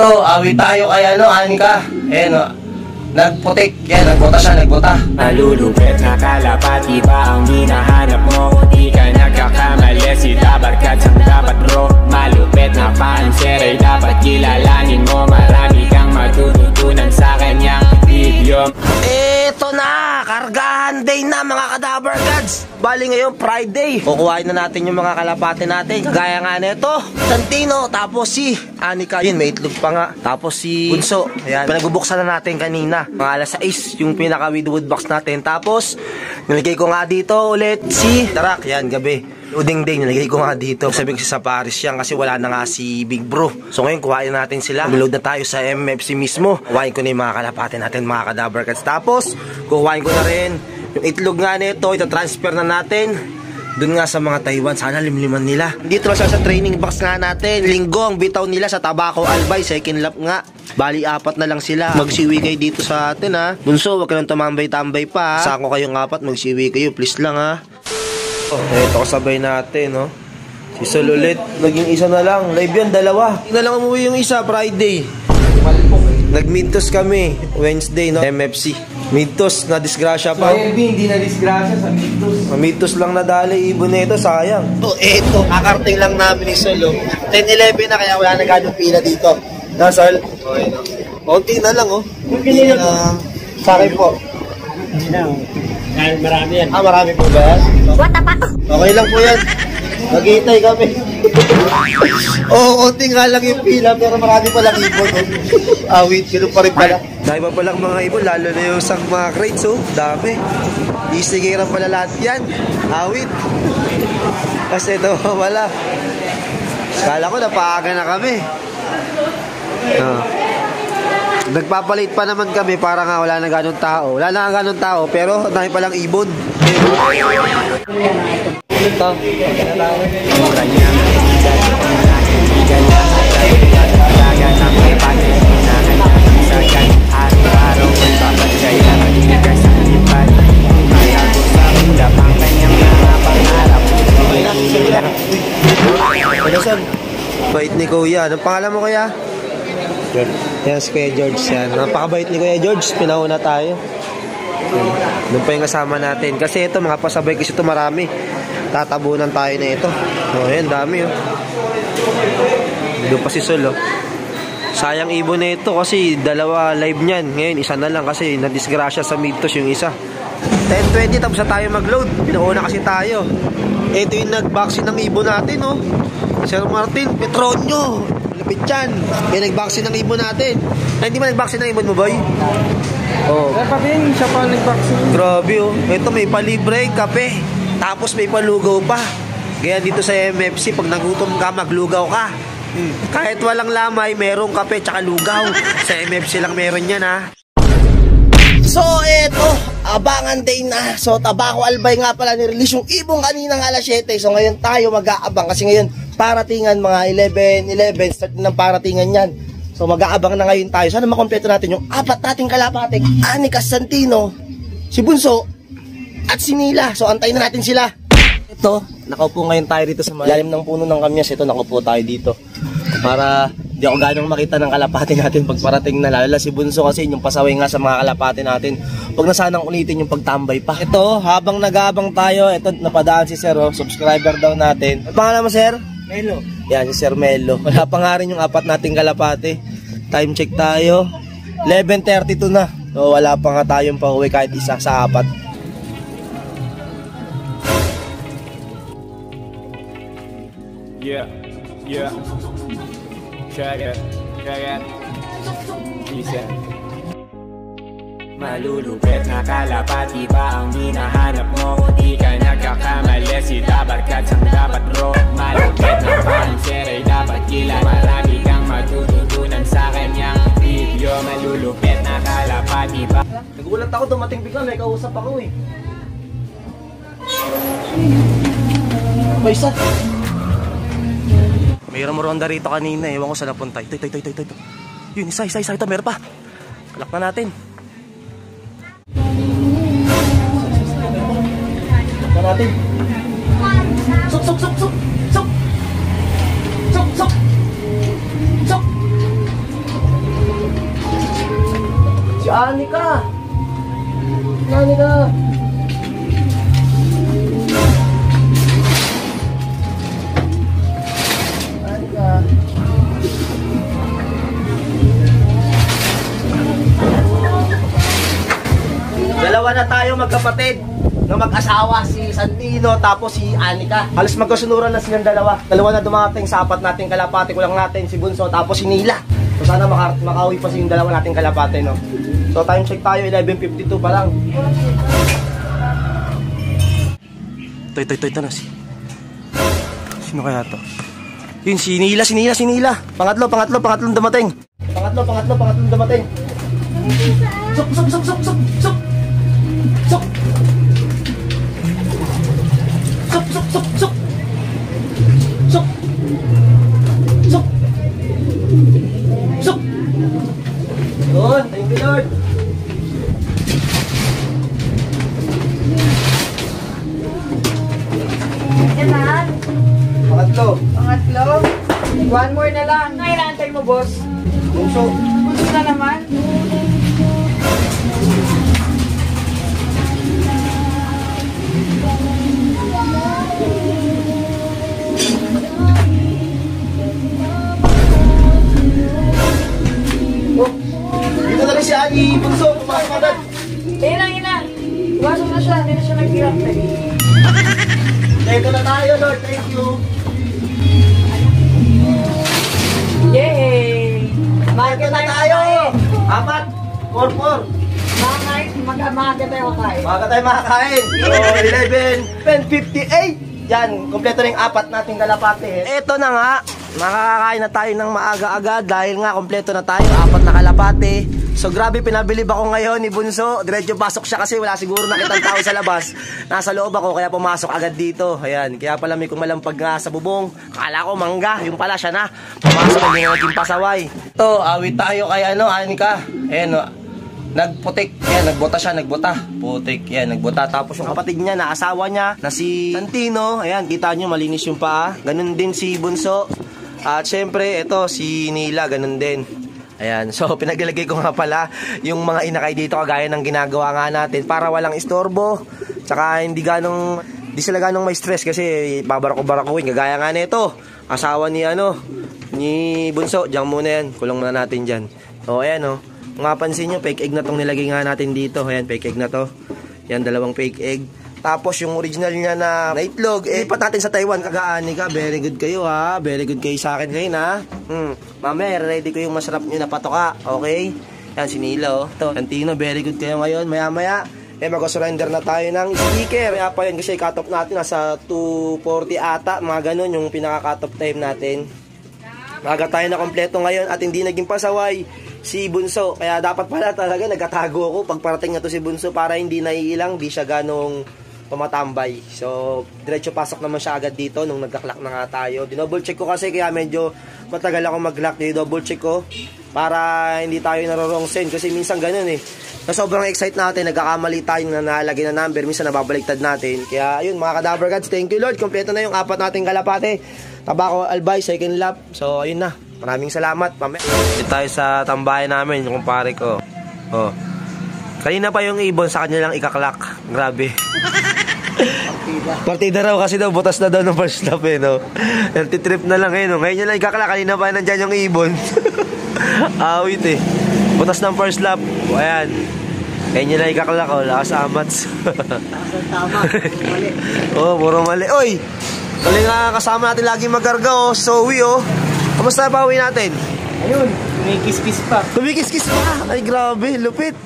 Ito, awit tayo kay Anika. Ayan o. Nagputik. Yan, nagbota siya, nagbota. Malulupit na kalapati ba ang hinahanap mo? Di ka nagkakamali, si Dabarkat ang dapat bro. Malupit na paanser ay dapat kilalanin mo. Marami kang matututunan sa kanyang video. Eto na, kargahan day na mga Kadabarkats. Bali ngayon Friday. Kukuhain na natin yung mga kalapate natin. Kagaya nga nito, Santino, tapos si Anika. Yun, may itlog pa nga. Tapos si Bunso. Ayan, pinagbubuksan na natin kanina. Mga alas 6 yung pinaka wood box natin. Tapos, nilagay ko nga dito ulit si Tarak. Yan, gabi. Uding day, nilagay ko nga dito. Sabi ko sa Paris yan kasi wala na nga si Big Bro. So ngayon, kuhain natin sila. Reload na tayo sa MFC mismo. Kuhain ko na yung mga kalapate natin, mga Kadabarkats. Tapos, kuhain ko na rin yung itlog nga nito. Ito-transfer na natin dun nga sa mga Taiwan. Sana limliman nila. Dito lang siya sa training box nga natin. Linggo ang bitaw nila sa Tabaco Albay. Second lap nga. Bali, 4 na lang sila. Magsiwi kayo dito sa atin ha. Bunso, wag ka lang tumambay-tambay pa ha. Sako kayong 4, magsiwi kayo. Please lang ha. Ito kasabay natin no. Si Sol ulit. Naging isa na lang. Live yan, 2. Hindi na lang umuwi yung isa, Friday. Nag-midtos kami Wednesday no. MFC midtos na disgrasya pa. So hindi na disgrasya sa midtos. Midtos lang nadali ibon nito, sayang. So eto, kakarting lang namin ni Sol. 10-11 na kaya wala na ganong pila dito. Na Sol? Okay no. Konti na lang oh. Sa akin po. Hindi na. Marami yan. Marami po ba yan? What the fuck? Okay lang po yan. Naghihintay kami. Oo, konti nga lang yung pila pero marami palang ibon. Wait, ganoon pa rin pala. Dahil pa palang mga ibon, lalo na yung sang mga crates, oh. Dami. Isigiran pala lahat yan. Wait. Kasi ito wala. Kala ko napaaga na kami. Nagpapalit pa naman kami para nga wala na ganun tao. Wala na nga ganun tao pero dami palang ibon. Ito. Bait ni Kuya. Anong pangalan mo, Kuya? Yan si Kuya George yan. Napakabait ni Kuya George. Pinauna tayo. Doon pa yung kasama natin. Kasi ito mga pasabay kasi ito marami. Tatabunan tayo na ito. Yan dami oh. Doon pa si Sol oh. Sayang ibon na ito kasi 2 live niyan. Ngayon isa na lang kasi nadisgrasya sa midtos yung isa. 10:20 tapos na tayo mag-load. Pinauna kasi tayo. Ito yung nag-vaccine ng ibon natin oh. Sir Martin Petronio. Lapit yan. May nag-vaccine ng ibon natin. Hindi ba nag-vaccine ng ibon mo, boy? Oh. Pa din, siya pa nag-vaccine. Grabe oh. Ito may palibre, kape. Tapos may palugaw pa. Kaya dito sa MFC, pag nagutom ka, maglugaw ka. Kahit walang lamay, merong kape tsaka lugaw. Sa MFC lang meron yan ha. So eto, abangan day na. So Tabaco Albay nga pala nirelease yung ibong kanina ng alas 7. So ngayon tayo mag-aabang kasi ngayon paratingan mga 11 start ng paratingan yan. So mag-aabang na ngayon tayo. Sana makompleto natin yung 4 nating kalapate. Anika, Santino, si Bunso at si Nila. So antayin na natin sila. Ito, nakaupo ngayon tayo dito sa malalim ng puno ng kamyas. Ito, nakaupo tayo dito para di ako ganong makita ng kalapate natin pag parating na. Lalo si Bunso kasi yung pasaway nga sa mga kalapate natin. Huwag na sanang ulitin yung pagtambay pa. Ito, habang nag-aabang tayo, ito napadaan si Sir, oh, subscriber daw natin. Ano pangalan mo, Sir? Melo. Yan, si Sir Melo. Wala pa nga rin yung 4 nating kalapate. Time check tayo. 11:32 na. So wala pa nga tayong pauwi kahit isa sa 4. Yeah, yeah. Check it. Listen. Malulupit na kalapati ba ang hinahanap mo? Di ka nagkakamali, si Dabarkat ang dapat bro. Malupit na paanser ay dapat kilala. Marami kang matututunan sa kanyang video. Malulupit na kalapati ba? Nagulat ako, dumating bigla, may kausap ako eh. Isa. Mayroong ronda rito kanina, ewan ko saan napunta. Ito. Yun, isa, ito, meron pa. Kalak na natin. Natin. Sok. Anika! Anika! Anika! Dalawa na tayo magkapatid na mag-asawa, si Santino tapos si Anika. Halos magkasunuran na silang dalawa. Dalawa na dumating sa apat nating kalapate. Kulang natin si Bunso tapos si Nila. So sana makauwi pa yung dalawa nating kalapate, no? So time check tayo, 11:52 pa lang. Ito na si. Sino kaya to? Yun, si Nila. Pangatlong dumating. Pangatlong dumating. Sok! Sok! Lord, thank you, Lord. Ilan? Pangatlo. Pangatlo? One more na lang. Ano inaantay mo, boss? Bunso. Bunso na naman? Dito na rin si Ani, Bunso. Pumasok agad. Ina. Iwasok na siya. Hindi na siya nag-hirap eh. Dito na tayo, Lord. Thank you. Yay! Dito na tayo. 4, 4. Maaga tayo kakain. Baga tayo makakain. So, 11:58. Yan, kompleto na yung apat nating kalapate. Eto na nga, makakakain na tayo ng maaga-agad dahil nga kompleto na tayo, apat na kalapate. So grabe, pinabilib ako ngayon ni Bunso. Diretso pasok siya kasi wala siguro nakitang tao sa labas. Nasa loob ako kaya pumasok agad dito. Ayan, kaya pala may kumalampag nga sa bubong. Akala ko mangga, yung pala siya na. Pumasok na yung naging pasaway. Ito, awit tayo kay Anika. Ayan, nagputik, yan, nagbota siya, putik, yan, nagbota. Tapos yung kapatid niya, na asawa niya, na si Santino, ayan, kita nyo, malinis yung paa. Ganun din si Bunso. At syempre, ito, si Nila, ganun din. Ayan, so pinaglalagay ko nga pala yung mga inakay dito, kagaya ng ginagawa nga natin, para walang istorbo. Tsaka hindi sila ganong may stress kasi babarako-barakuin. Kagaya nga nito, asawa ni Bunso, diyan muna yan, kulong muna natin dyan. So, ayan, mga pansin nyo, fake egg na tong nilagay nga natin dito. Ayan, fake egg na to. Yan, dalawang fake egg. Tapos yung original niya na itlog, lipat natin sa Taiwan. Kagaanika, very good kayo ha. Very good kayo sa akin ngayon ha. Mamaya, ready ko yung masarap nyo na patoka. Okay? Yan, si Nilo. Ito, Santino, very good kayo ngayon. Maya-maya, mag-surrender na tayo ng sticker. Kaya pa yun kasi cut-off natin. Nasa 240 ata. Mga ganun yung pinaka-cut-off time natin. Maga tayo na kompleto ngayon at hindi naging pasaway si Bunso. Kaya dapat pala talaga nagkatago ako pag parating na to si Bunso para hindi naiilang, di siya ganong tumatambay. So, diretso pasok naman siya agad dito nung nagka-clock na nga tayo. Dinouble check ko kasi kaya medyo matagal ako mag-clock. Dinouble check ko para hindi tayo narorong send kasi minsan ganun na sobrang excite natin, nagkakamali tayo na nalagay na number, minsan nababaliktad natin. Kaya ayun mga ka-Dabber Gods, thank you Lord. Kompleto na yung apat nating kalapate. Tabako Albay, second lap. So, ayun na. Maraming salamat. Dito tayo sa tambayan namin, yung kumpare ko. Kanina pa yung ibon, sa kanya lang ikaklak. Grabe. Partida raw kasi daw, butas na daw ng first lap Nagtitrip na lang Ngayon nyo lang ikaklak, kanina pa nandyan yung ibon. Awit butas ng first lap. Ayan. Ngayon nyo lang ikaklak, lakas amats. Tama, mali. Puro mali. Oy! Kali nga kasama natin lagi magarga Zoe Kamusta pa uwi natin? Ayun, kumikis-kis pa. Kumikis-kis pa? Ay grabe, lupit.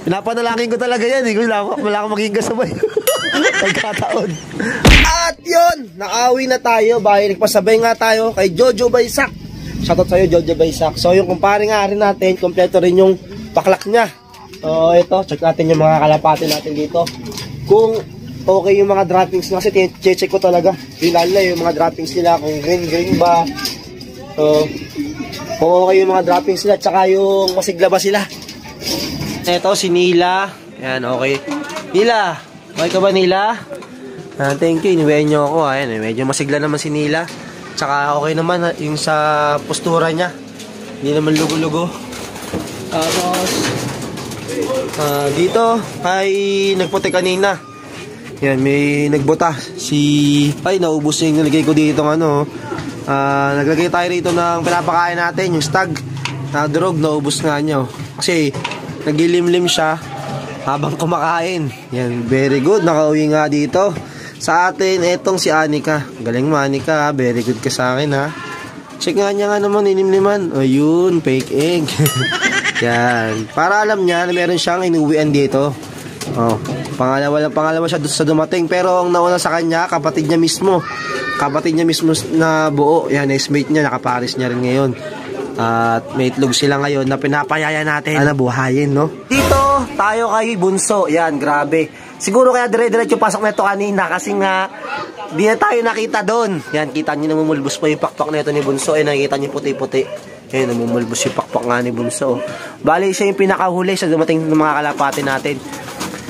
Pinapanalangin ko talaga yan wala akong maging kasabay. Nagkataon. At yun, nakauwi na tayo. Bahay, nagpasabay nga tayo kay Jojo Baysak. Shoutout sa'yo Jojo Baysak. So yung kumpare nga rin natin, kompleto rin yung paklak niya. So ito, check natin yung mga kalapati natin dito. Kung okay yung mga droppings kasi check ko talaga. Lalo na yung mga droppings nila, kung green ba. So, kung okay yung mga droppings nila, tsaka yung masigla ba sila. Ito, si Nila. Ayan, okay. Nila, okay ka ba Nila? Thank you, iniwain nyo ako. Ayan, medyo masigla naman si Nila. Tsaka okay naman yung sa postura niya. Hindi naman lugo-lugo. Tapos, Dito ay nagputi kanina. Yan, may nagbuta. Ay, naubos yung nilagay ko dito ng ano. Naglagay tayo rito ng pinapakain natin, yung stag. Durog, naubos nga nyo. Kasi, nagilimlim siya habang kumakain. Yan, very good. Nakauwi nga dito. Sa atin, etong si Anika. Galing mo, Anika. Very good ka sa akin, ha. Check nga niya nga naman, inimliman. O, yun, fake egg. Yan. Para alam niya na meron siyang inuwian dito. Oh, pangalawa siya sa dumating. Pero ang nauna sa kanya, kapatid niya mismo na buo. Yan, ex-mate niya, nakaparis niya rin ngayon. At may itlog sila ngayon na pinapayaya natin na buhayin, no? Dito, tayo kay Bunso. Yan, grabe. Siguro kaya dire-diretso pasok na ito kanina kasi nga di na tayo nakita doon. Yan, kita niyo namumulbos pa yung pakpak na ito ni Bunso. Eh, nakikita niyo puti-puti. Eh, namumulbos yung pakpak nga ni Bunso. Bali, siya yung pinakahuli sa dumating ng mga kalapati natin.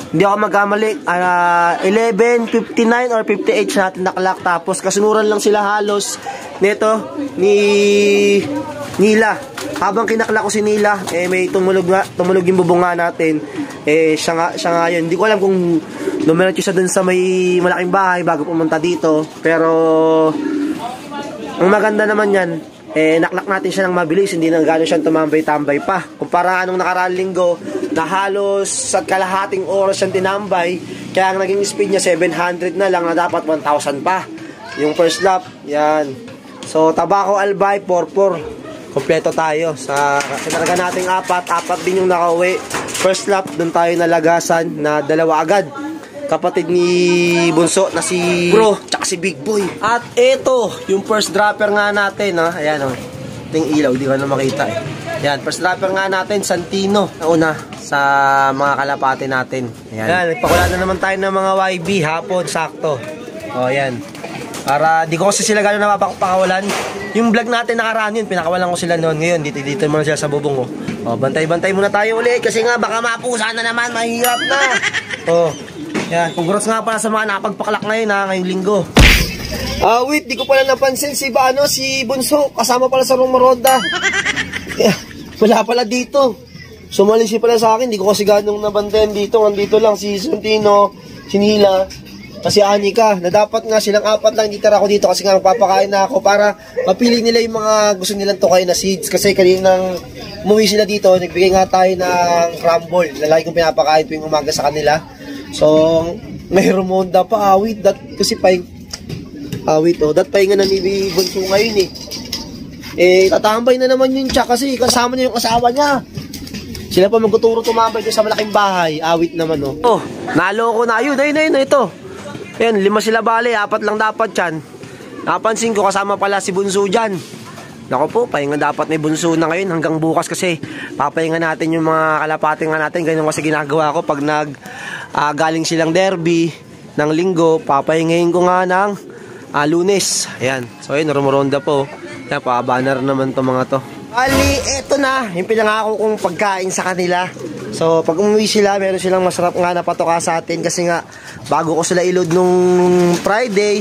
Hindi ako magkamali, 11:59 or 58 natin nakalak. Tapos kasunuran lang sila halos nito ni Nila. Habang kinaklak ko si Nila, may tumulog yung bubong nga natin. Siya nga yun. Hindi ko alam kung dumiretso siya dun sa may malaking bahay bago pumunta dito. Pero ang maganda naman yan, naklak natin siya ng mabilis, hindi na gano'n siyang tumambay-tambay pa. Kumpara anong nakaraang linggo na halos sa kalahating oras siyang tinambay, kaya ang naging speed niya 700 na lang na dapat 1,000 pa. Yung first lap, yan. So, Tabaco Albay, 4-4. Kompleto tayo. Sa kinarga nating apat din yung nakauwi. First lap, dun tayo nalagasan na 2 agad. Kapatid ni Bunso na si Bro, tsaka si Big Boy. At ito, yung first dropper nga natin, ha? Ayan, oh. Ting ilaw, di ko na makita, eh. Ayan, first dropper nga natin, Santino. Nauna sa mga kalapati natin. Ayan, nagpakula na naman tayo ng mga YB, hapon, sakto. O, ayan. Para di ko kasi sila gano'n napapakawalan. Yung vlog natin nakaraan yun, pinakawalan ko sila noon. Ngayon, dito muna sila sa bubong, oh. O, bantay-bantay muna tayo ulit kasi nga baka mapusa na naman, mahirap na. O, yan, congrats nga pala sa mga napagpakalak ngayon, ha, ngayong linggo. Wait, di ko pala napansin si Bunso, kasama pala sa Rumoronda. Wala pala dito. Sumali siya pala sa akin, di ko kasi ganong nabantayan dito. Nandito lang si Santino, si Nila, kasi Anika, na dapat nga silang 4 lang ditara ako dito kasi nga magpapakain na ako para mapili nila yung mga gusto nilang tukay na seeds. Kasi kaninang umuwi sila dito, nagbigay nga tayo ng crumble na lagi kong pinapakain tuwing umaga sa kanila. So, may Rumonda pa, awit, kasi awit, dat pa nga na ni Bunso ngayon, tatambay na naman yun siya kasi kasama niya yung asawa niya. Sila pa magtuturo tumambay doon sa malaking bahay, awit naman, oh. Oh, naloko na, ayun, ito. Yan, 5 sila bali, 4 lang dapat yan. Napansin ko kasama pala si Bunso dyan. Naku po, pahinga dapat ni Bunso na ngayon hanggang bukas kasi papahinga natin yung mga kalapati nga natin. Ganyan kasi ginagawa ko pag galing silang derby ng linggo, papahingayin ko nga ng Lunes. Ayan, so yun, Rumoronda po. Yan, pa-banner naman to mga to. Ali, eto na, yung pinangako kong pagkain sa kanila. So, pag umuwi sila, meron silang masarap nga na patoka sa atin kasi nga, bago ko sila i-load nung Friday,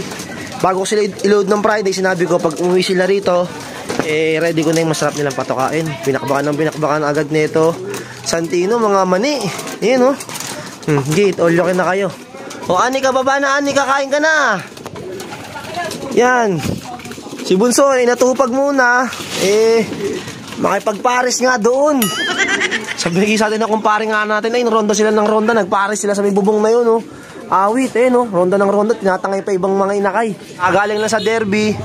sinabi ko, pag umuwi sila rito, ready ko na yung masarap nilang patokain. Binakbakan agad nito. Santino, mga mani. Ayan, oh. Gate, olyokin na kayo. O, Anika, baba na, Anika, kain ka na. Yan. Si Bunso, natupag muna. Makipagpares nga doon. Sabi sa atin na kumpare nga natin, ronda sila ng ronda, nagpares sila sa may bubong na yun, oh. Awit, no? Ronda ng ronda, tinatangay pa ibang mga inakay. Galing lang sa derby,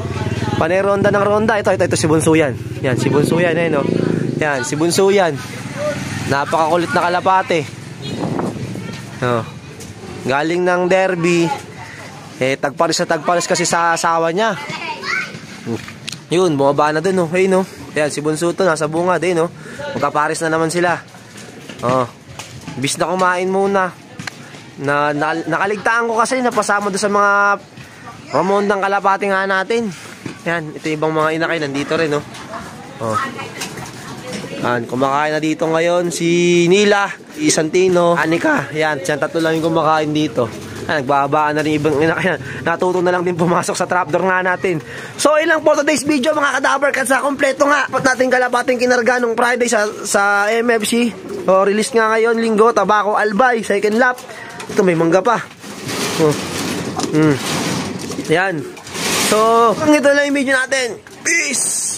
panay ronda ng ronda. Ito, si Bunso yan. Yan, si Bunso yan, no? Yan, si Bunso yan. Napakakulit na kalapate. Oh. Galing ng derby, tagpares kasi sa asawa niya. Yun, bumaba na dun, no? Hey, no? Yan, si Bunso to, nasa bunga din, no? Magkapares na naman sila. Oh. Bis na kumain muna. Nakaligtaan ko kasi napasama doon sa mga Ramondang kalapati nga natin. Yan, ito ibang mga inakay nandito rin, no? Oh. Yan, kumakain na dito ngayon si Nila, si Santino, Anika. Yan, siya 3 lang yung kumakain dito. Nagbabaan na rin ibang inakay. Natuto na lang din pumasok sa trapdoor nga natin. So, ilang po today's video mga kadabar. Kasi kompleto nga. Pat natin kalapating kinarga nung Friday sa MFC. So, release nga ngayon, linggo, Tabako Albay, second lap. Ito, may mangga pa. Oh. Yan. So, hanggang ito lang yung video natin. Peace!